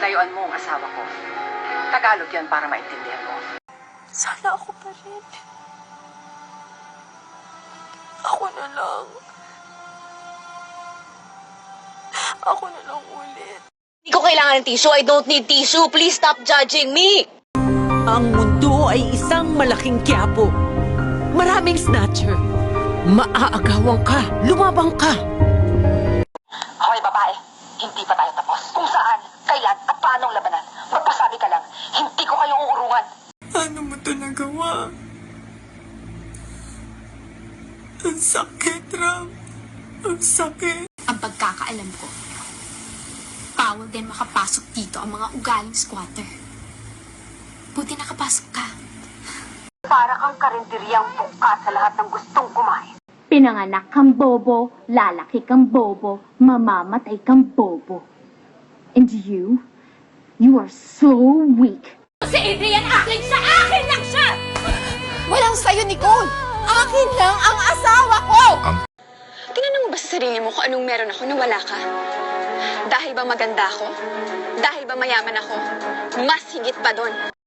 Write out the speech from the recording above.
Palayuan mo ang asawa ko. Tagalog yan para maintindihan mo. Sana ako pa rin. Ako na lang. Ako na lang ulit. Hindi ko kailangan ng tissue. I don't need tissue. Please stop judging me. Ang mundo ay isang malaking quiapo. Maraming snatcher. Maaagawan ka. Lumabang ka. Hoy, babae. Hindi pa tayo tapos. Kung saan, kailan, at paanong labanan. Magpasabi ka lang. Hindi ko kayo uurungan. Paano mo ito nagawa? Ang sakit, Ram. Ang sakit. Ang pagkakaalam ko, bawal din makapasok dito ang mga ugaling squatter. Buti nakapasok ka. Para kang karinderyang buka sa lahat ng gustong kumain. Pinanganak kang bobo, lalaki kang bobo, mamamatay kang bobo. And you are so weak. Si Adrian akin sa akin lang siya! Walang sayo, Nicole! Akin lang ang asawa ko! Tinanong mo ba sa sarili mo kung anong meron ako na wala ka? Dahil ba maganda ako? Dahil ba mayaman ako? Mas higit pa doon.